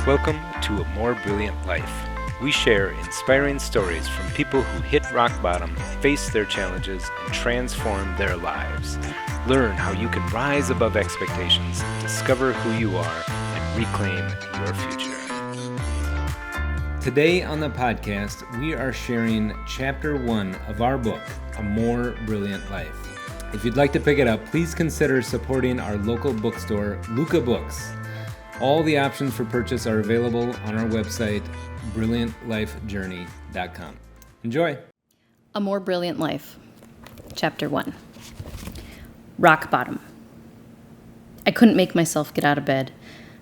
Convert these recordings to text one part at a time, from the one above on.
Welcome to A More Brilliant Life. We share inspiring stories from people who hit rock bottom, face their challenges, and transform their lives. Learn how you can rise above expectations, discover who you are, and reclaim your future. Today on the podcast, we are sharing Chapter 1 of our book, A More Brilliant Life. If you'd like to pick it up, please consider supporting our local bookstore, Luca Books. All the options for purchase are available on our website, brilliantlifejourney.com. Enjoy. A More Brilliant Life, Chapter 1. Rock bottom. I couldn't make myself get out of bed.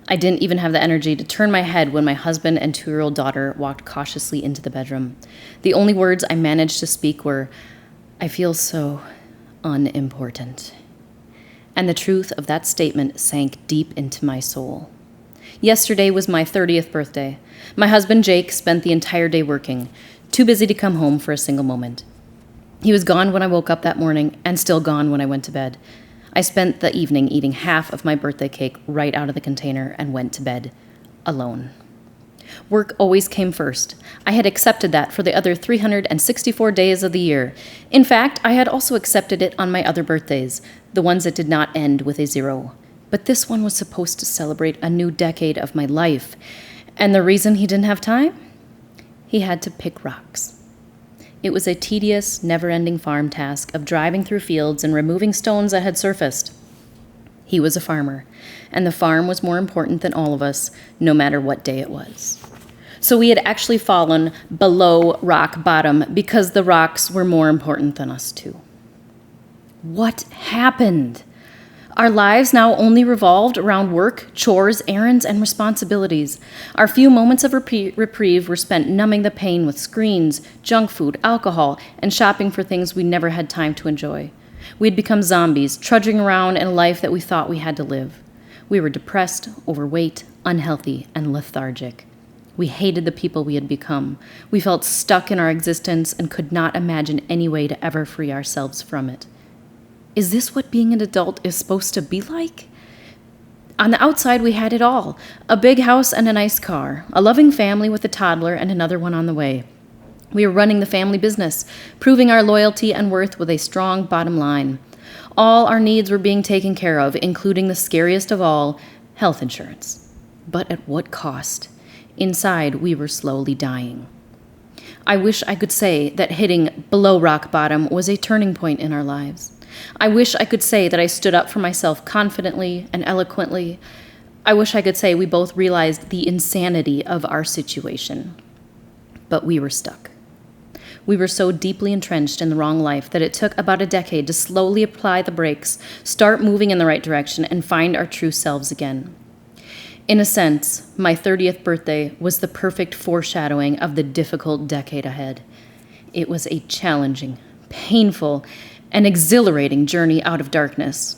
I didn't even have the energy to turn my head when my husband and 2-year-old daughter walked cautiously into the bedroom. The only words I managed to speak were, "I feel so unimportant." And the truth of that statement sank deep into my soul. Yesterday was my 30th birthday. My husband, Jake, spent the entire day working, too busy to come home for a single moment. He was gone when I woke up that morning and still gone when I went to bed. I spent the evening eating half of my birthday cake right out of the container and went to bed alone. Work always came first. I had accepted that for the other 364 days of the year. In fact, I had also accepted it on my other birthdays, the ones that did not end with a 0. But this one was supposed to celebrate a new decade of my life. And the reason he didn't have time? He had to pick rocks. It was a tedious, never-ending farm task of driving through fields and removing stones that had surfaced. He was a farmer, and the farm was more important than all of us, no matter what day it was. So we had actually fallen below rock bottom because the rocks were more important than us too. What happened? Our lives now only revolved around work, chores, errands, and responsibilities. Our few moments of reprieve were spent numbing the pain with screens, junk food, alcohol, and shopping for things we never had time to enjoy. We had become zombies, trudging around in a life that we thought we had to live. We were depressed, overweight, unhealthy, and lethargic. We hated the people we had become. We felt stuck in our existence and could not imagine any way to ever free ourselves from it. Is this what being an adult is supposed to be like? On the outside, we had it all. A big house and a nice car. A loving family with a toddler and another one on the way. We were running the family business, proving our loyalty and worth with a strong bottom line. All our needs were being taken care of, including the scariest of all, health insurance. But at what cost? Inside, we were slowly dying. I wish I could say that hitting below rock bottom was a turning point in our lives. I wish I could say that I stood up for myself confidently and eloquently. I wish I could say we both realized the insanity of our situation. But we were stuck. We were so deeply entrenched in the wrong life that it took about a decade to slowly apply the brakes, start moving in the right direction, and find our true selves again. In a sense, my 30th birthday was the perfect foreshadowing of the difficult decade ahead. It was a challenging, painful, and exhilarating journey out of darkness.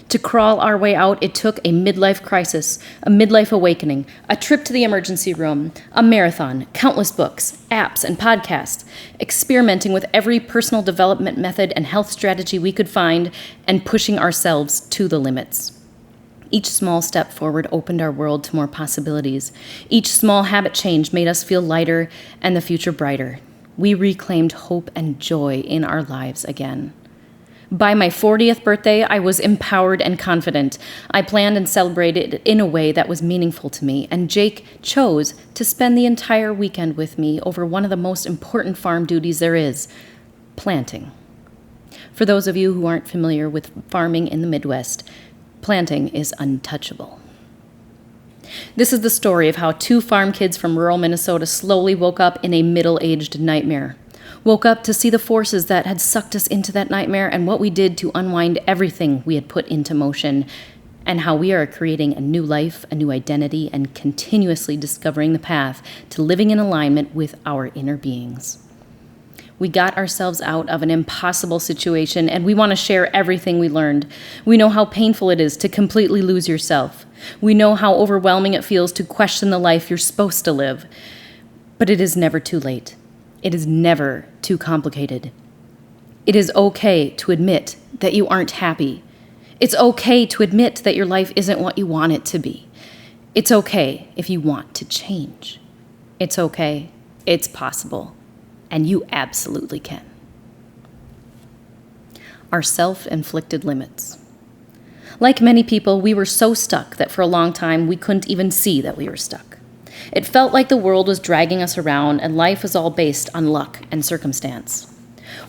To crawl our way out, it took a midlife crisis, a midlife awakening, a trip to the emergency room, a marathon, countless books, apps, and podcasts, experimenting with every personal development method and health strategy we could find, and pushing ourselves to the limits. Each small step forward opened our world to more possibilities. Each small habit change made us feel lighter and the future brighter. We reclaimed hope and joy in our lives again. By my 40th birthday, I was empowered and confident. I planned and celebrated in a way that was meaningful to me, and Jake chose to spend the entire weekend with me over one of the most important farm duties there is, planting. For those of you who aren't familiar with farming in the Midwest, planting is untouchable. This is the story of how 2 farm kids from rural Minnesota slowly woke up in a middle-aged nightmare. Woke up to see the forces that had sucked us into that nightmare and what we did to unwind everything we had put into motion, and how we are creating a new life, a new identity, and continuously discovering the path to living in alignment with our inner beings. We got ourselves out of an impossible situation, and we want to share everything we learned. We know how painful it is to completely lose yourself. We know how overwhelming it feels to question the life you're supposed to live. But it is never too late. It is never too complicated. It is okay to admit that you aren't happy. It's okay to admit that your life isn't what you want it to be. It's okay if you want to change. It's okay. It's possible. And you absolutely can. Our self-inflicted limits. Like many people, we were so stuck that for a long time we couldn't even see that we were stuck. It felt like the world was dragging us around and life was all based on luck and circumstance.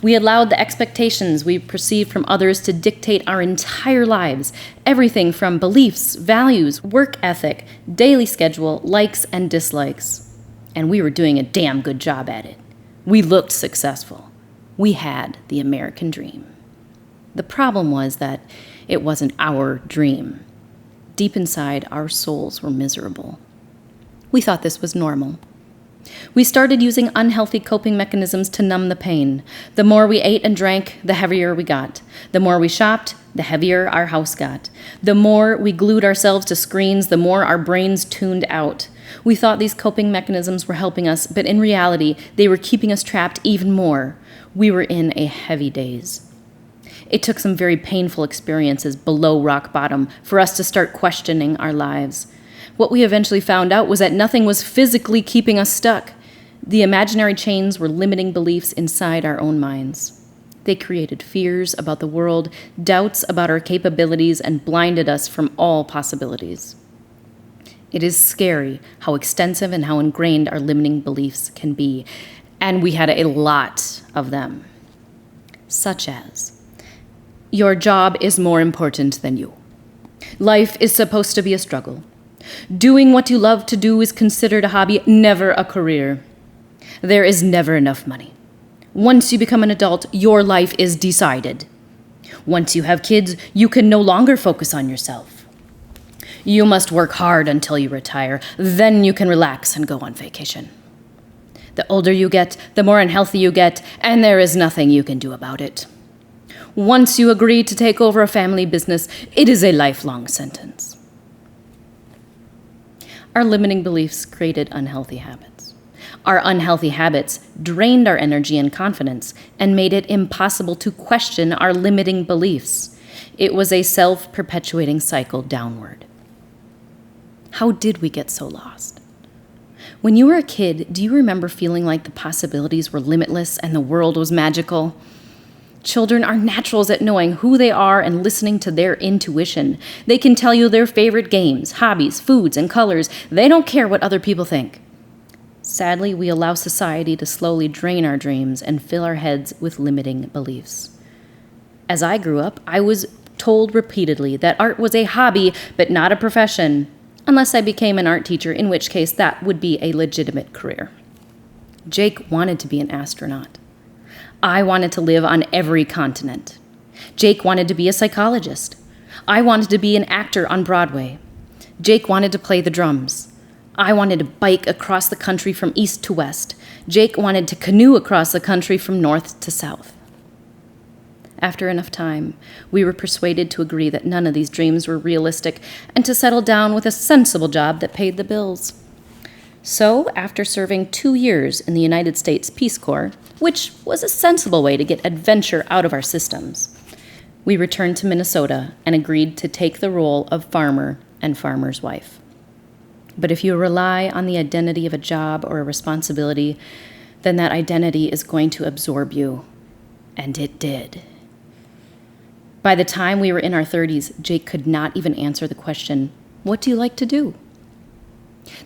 We allowed the expectations we perceived from others to dictate our entire lives, everything from beliefs, values, work ethic, daily schedule, likes and dislikes. And we were doing a damn good job at it. We looked successful. We had the American dream. The problem was that it wasn't our dream. Deep inside, our souls were miserable. We thought this was normal. We started using unhealthy coping mechanisms to numb the pain. The more we ate and drank, the heavier we got. The more we shopped, the heavier our house got. The more we glued ourselves to screens, the more our brains tuned out. We thought these coping mechanisms were helping us, but in reality, they were keeping us trapped even more. We were in a heavy daze. It took some very painful experiences below rock bottom for us to start questioning our lives. What we eventually found out was that nothing was physically keeping us stuck. The imaginary chains were limiting beliefs inside our own minds. They created fears about the world, doubts about our capabilities, and blinded us from all possibilities. It is scary how extensive and how ingrained our limiting beliefs can be, and we had a lot of them. Such as, your job is more important than you. Life is supposed to be a struggle. Doing what you love to do is considered a hobby, never a career. There is never enough money. Once you become an adult, your life is decided. Once you have kids, you can no longer focus on yourself. You must work hard until you retire. Then you can relax and go on vacation. The older you get, the more unhealthy you get, and there is nothing you can do about it. Once you agree to take over a family business, it is a lifelong sentence. Our limiting beliefs created unhealthy habits. Our unhealthy habits drained our energy and confidence and made it impossible to question our limiting beliefs. It was a self-perpetuating cycle downward. How did we get so lost? When you were a kid, do you remember feeling like the possibilities were limitless and the world was magical? Children are naturals at knowing who they are and listening to their intuition. They can tell you their favorite games, hobbies, foods, and colors. They don't care what other people think. Sadly, we allow society to slowly drain our dreams and fill our heads with limiting beliefs. As I grew up, I was told repeatedly that art was a hobby, but not a profession, unless I became an art teacher, in which case that would be a legitimate career. Jake wanted to be an astronaut. I wanted to live on every continent. Jake wanted to be a psychologist. I wanted to be an actor on Broadway. Jake wanted to play the drums. I wanted to bike across the country from east to west. Jake wanted to canoe across the country from north to south. After enough time, we were persuaded to agree that none of these dreams were realistic and to settle down with a sensible job that paid the bills. So, after serving 2 years in the United States Peace Corps, which was a sensible way to get adventure out of our systems, we returned to Minnesota and agreed to take the role of farmer and farmer's wife. But if you rely on the identity of a job or a responsibility, then that identity is going to absorb you. And it did. By the time we were in our 30s, Jake could not even answer the question, "What do you like to do?"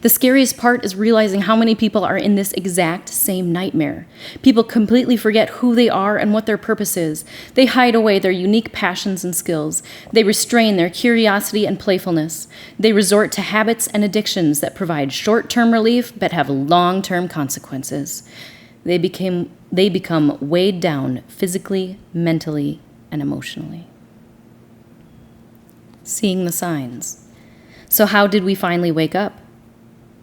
The scariest part is realizing how many people are in this exact same nightmare. People completely forget who they are and what their purpose is. They hide away their unique passions and skills. They restrain their curiosity and playfulness. They resort to habits and addictions that provide short-term relief but have long-term consequences. They become weighed down physically, mentally, and emotionally. Seeing the signs. So how did we finally wake up?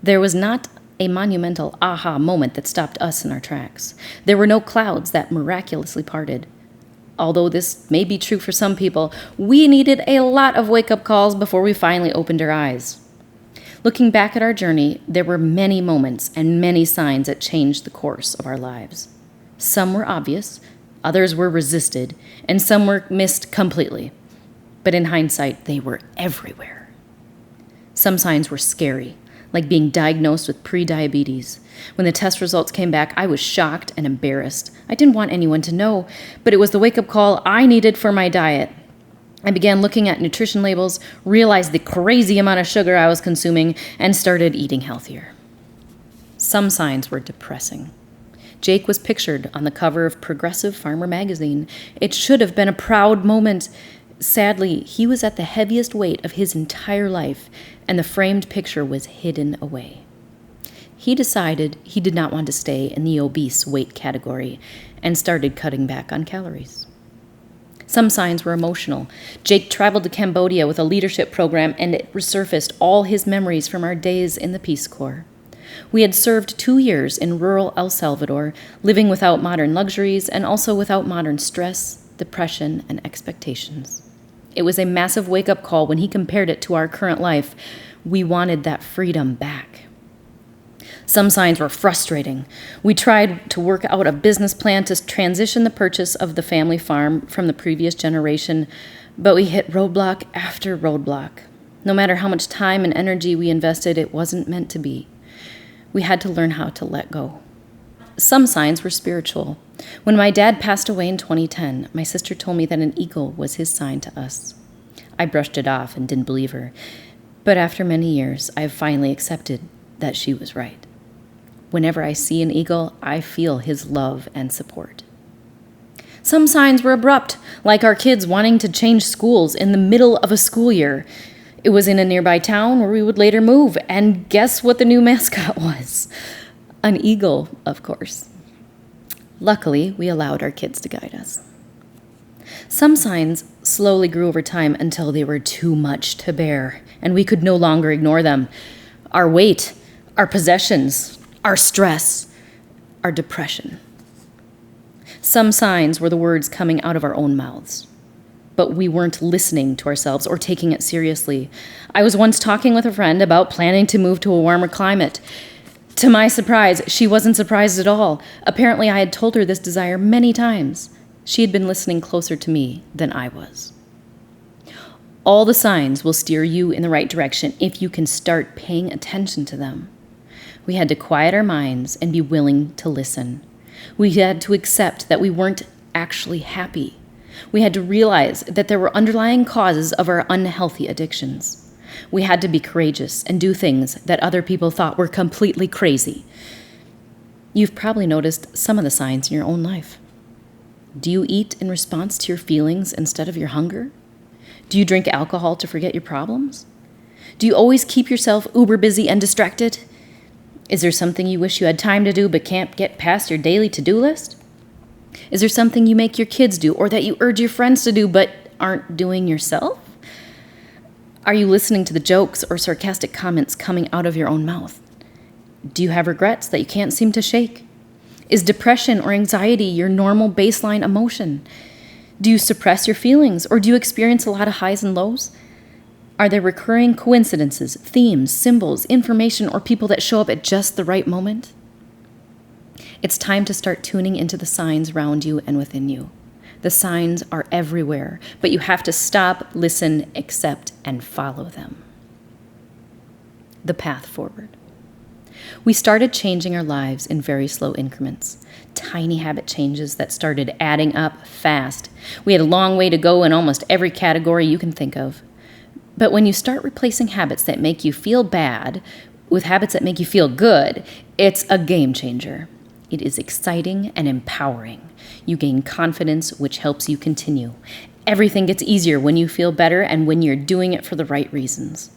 There was not a monumental aha moment that stopped us in our tracks. There were no clouds that miraculously parted. Although this may be true for some people, we needed a lot of wake-up calls before we finally opened our eyes. Looking back at our journey, there were many moments and many signs that changed the course of our lives. Some were obvious, others were resisted, and some were missed completely. But in hindsight, they were everywhere. Some signs were scary, like being diagnosed with prediabetes. When the test results came back, I was shocked and embarrassed. I didn't want anyone to know, but it was the wake-up call I needed for my diet. I began looking at nutrition labels, realized the crazy amount of sugar I was consuming, and started eating healthier. Some signs were depressing. Jake was pictured on the cover of Progressive Farmer magazine. It should have been a proud moment. Sadly, he was at the heaviest weight of his entire life, and the framed picture was hidden away. He decided he did not want to stay in the obese weight category and started cutting back on calories. Some signs were emotional. Jake traveled to Cambodia with a leadership program, and it resurfaced all his memories from our days in the Peace Corps. We had served 2 years in rural El Salvador, living without modern luxuries and also without modern stress, depression, and expectations. It was a massive wake-up call when he compared it to our current life. We wanted that freedom back. Some signs were frustrating. We tried to work out a business plan to transition the purchase of the family farm from the previous generation, but we hit roadblock after roadblock. No matter how much time and energy we invested, it wasn't meant to be. We had to learn how to let go. Some signs were spiritual. When my dad passed away in 2010, my sister told me that an eagle was his sign to us. I brushed it off and didn't believe her, but after many years, I have finally accepted that she was right. Whenever I see an eagle, I feel his love and support. Some signs were abrupt, like our kids wanting to change schools in the middle of a school year. It was in a nearby town where we would later move, and guess what the new mascot was? An eagle, of course. Luckily, we allowed our kids to guide us. Some signs slowly grew over time until they were too much to bear, and we could no longer ignore them. Our weight, our possessions, our stress, our depression. Some signs were the words coming out of our own mouths, but we weren't listening to ourselves or taking it seriously. I was once talking with a friend about planning to move to a warmer climate. To my surprise, she wasn't surprised at all. Apparently, I had told her this desire many times. She had been listening closer to me than I was. All the signs will steer you in the right direction if you can start paying attention to them. We had to quiet our minds and be willing to listen. We had to accept that we weren't actually happy. We had to realize that there were underlying causes of our unhealthy addictions. We had to be courageous and do things that other people thought were completely crazy. You've probably noticed some of the signs in your own life. Do you eat in response to your feelings instead of your hunger? Do you drink alcohol to forget your problems? Do you always keep yourself uber busy and distracted? Is there something you wish you had time to do but can't get past your daily to-do list? Is there something you make your kids do or that you urge your friends to do but aren't doing yourself? Are you listening to the jokes or sarcastic comments coming out of your own mouth? Do you have regrets that you can't seem to shake? Is depression or anxiety your normal baseline emotion? Do you suppress your feelings or do you experience a lot of highs and lows? Are there recurring coincidences, themes, symbols, information, or people that show up at just the right moment? It's time to start tuning into the signs around you and within you. The signs are everywhere, but you have to stop, listen, accept, and follow them. The path forward. We started changing our lives in very slow increments, tiny habit changes that started adding up fast. We had a long way to go in almost every category you can think of. But when you start replacing habits that make you feel bad with habits that make you feel good, it's a game changer. It is exciting and empowering. You gain confidence, which helps you continue. Everything gets easier when you feel better and when you're doing it for the right reasons.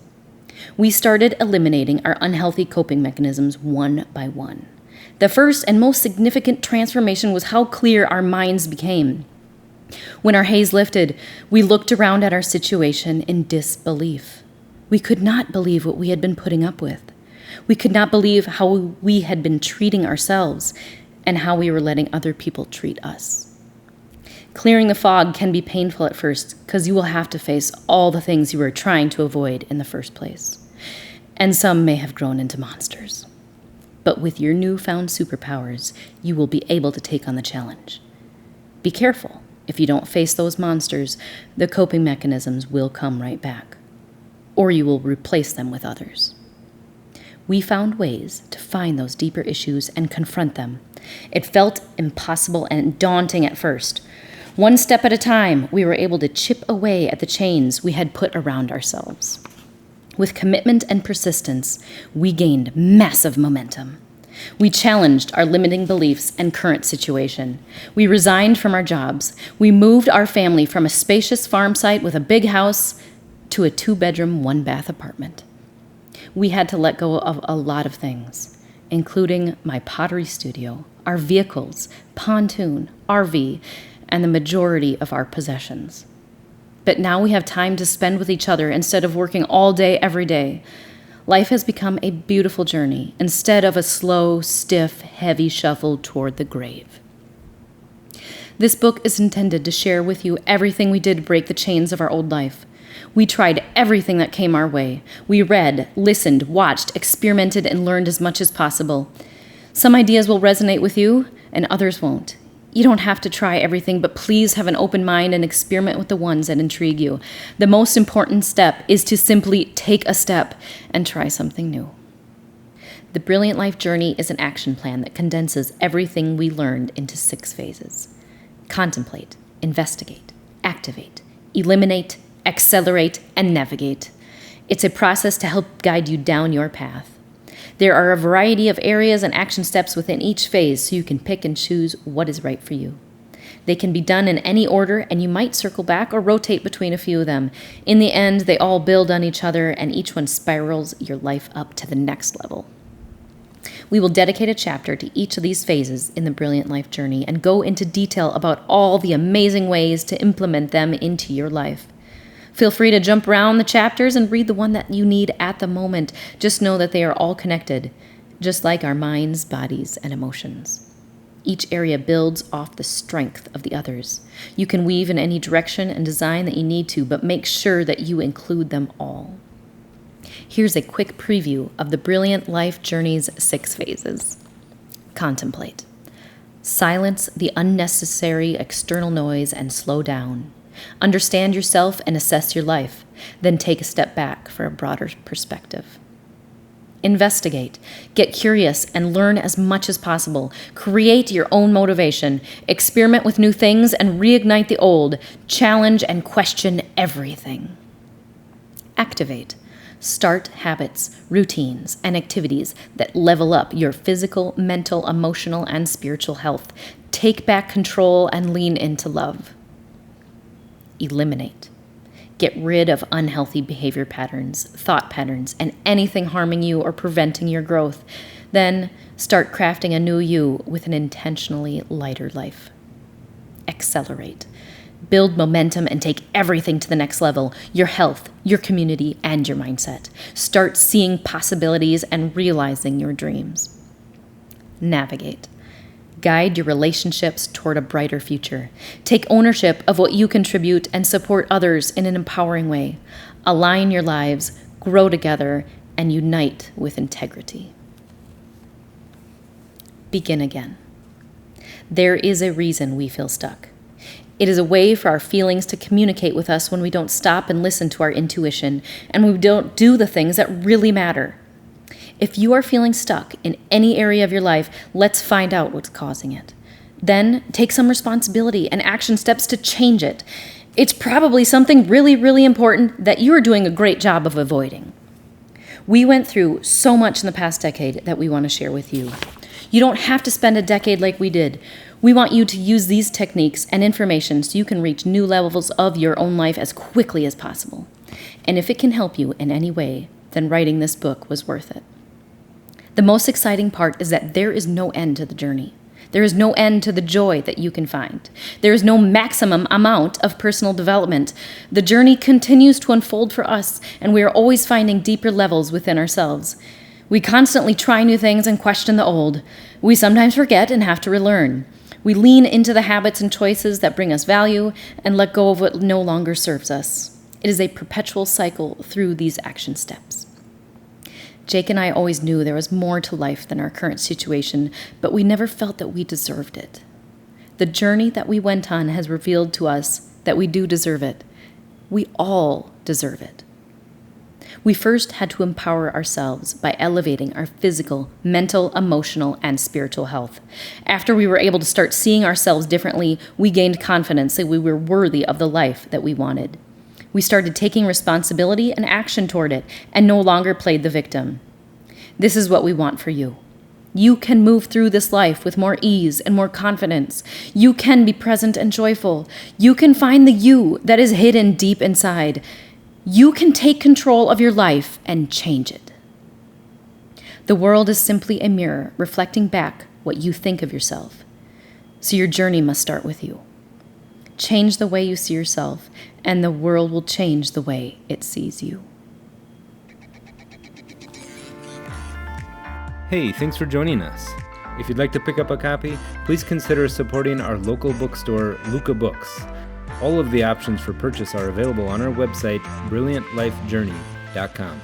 We started eliminating our unhealthy coping mechanisms one by one. The first and most significant transformation was how clear our minds became. When our haze lifted, we looked around at our situation in disbelief. We could not believe what we had been putting up with. We could not believe how we had been treating ourselves and how we were letting other people treat us. Clearing the fog can be painful at first because you will have to face all the things you were trying to avoid in the first place. And some may have grown into monsters. But with your newfound superpowers, you will be able to take on the challenge. Be careful. If you don't face those monsters, the coping mechanisms will come right back. or you will replace them with others. We found ways to find those deeper issues and confront them. It felt impossible and daunting at first. One step at a time, we were able to chip away at the chains we had put around ourselves. With commitment and persistence, we gained massive momentum. We challenged our limiting beliefs and current situation. We resigned from our jobs. We moved our family from a spacious farm site with a big house to a 2-bedroom, 1-bath apartment. We had to let go of a lot of things, including my pottery studio, our vehicles, pontoon, RV, and the majority of our possessions. But now we have time to spend with each other instead of working all day, every day. Life has become a beautiful journey instead of a slow, stiff, heavy shuffle toward the grave. This book is intended to share with you everything we did to break the chains of our old life. We tried everything that came our way. We read, listened, watched, experimented, and learned as much as possible. Some ideas will resonate with you, and others won't. You don't have to try everything, but please have an open mind and experiment with the ones that intrigue you. The most important step is to simply take a step and try something new. The Brilliant Life Journey is an action plan that condenses everything we learned into 6 phases. Contemplate, investigate, activate, eliminate, accelerate, and navigate. It's a process to help guide you down your path. There are a variety of areas and action steps within each phase, so you can pick and choose what is right for you. They can be done in any order, and you might circle back or rotate between a few of them. In the end, they all build on each other, and each one spirals your life up to the next level. We will dedicate a chapter to each of these phases in the Brilliant Life Journey and go into detail about all the amazing ways to implement them into your life. Feel free to jump around the chapters and read the one that you need at the moment. Just know that they are all connected, just like our minds, bodies, and emotions. Each area builds off the strength of the others. You can weave in any direction and design that you need to, but make sure that you include them all. Here's a quick preview of the Brilliant Life Journey's 6 phases. Contemplate. Silence the unnecessary external noise and slow down. Understand yourself and assess your life, then take a step back for a broader perspective. Investigate. Get curious and learn as much as possible. Create your own motivation. Experiment with new things and reignite the old. Challenge and question everything. Activate. Start habits, routines, and activities that level up your physical, mental, emotional, and spiritual health. Take back control and lean into love. Eliminate. Get rid of unhealthy behavior patterns, thought patterns, and anything harming you or preventing your growth. Then start crafting a new you with an intentionally lighter life. Accelerate. Build momentum and take everything to the next level, your health, your community, and your mindset. Start seeing possibilities and realizing your dreams. Navigate. Guide your relationships toward a brighter future. Take ownership of what you contribute and support others in an empowering way. Align your lives, grow together, and unite with integrity. Begin again. There is a reason we feel stuck. It is a way for our feelings to communicate with us when we don't stop and listen to our intuition, and we don't do the things that really matter. If you are feeling stuck in any area of your life, let's find out what's causing it. Then take some responsibility and action steps to change it. It's probably something really, really important that you are doing a great job of avoiding. We went through so much in the past decade that we want to share with you. You don't have to spend a decade like we did. We want you to use these techniques and information so you can reach new levels of your own life as quickly as possible. And if it can help you in any way, then writing this book was worth it. The most exciting part is that there is no end to the journey. There is no end to the joy that you can find. There is no maximum amount of personal development. The journey continues to unfold for us, and we are always finding deeper levels within ourselves. We constantly try new things and question the old. We sometimes forget and have to relearn. We lean into the habits and choices that bring us value and let go of what no longer serves us. It is a perpetual cycle through these action steps. Jake and I always knew there was more to life than our current situation, but we never felt that we deserved it. The journey that we went on has revealed to us that we do deserve it. We all deserve it. We first had to empower ourselves by elevating our physical, mental, emotional, and spiritual health. After we were able to start seeing ourselves differently, we gained confidence that we were worthy of the life that we wanted. We started taking responsibility and action toward it, and no longer played the victim. This is what we want for you. You can move through this life with more ease and more confidence. You can be present and joyful. You can find the you that is hidden deep inside. You can take control of your life and change it. The world is simply a mirror reflecting back what you think of yourself. So your journey must start with you. Change the way you see yourself, and the world will change the way it sees you. Hey, thanks for joining us. If you'd like to pick up a copy, please consider supporting our local bookstore, Luca Books. All of the options for purchase are available on our website, brilliantlifejourney.com.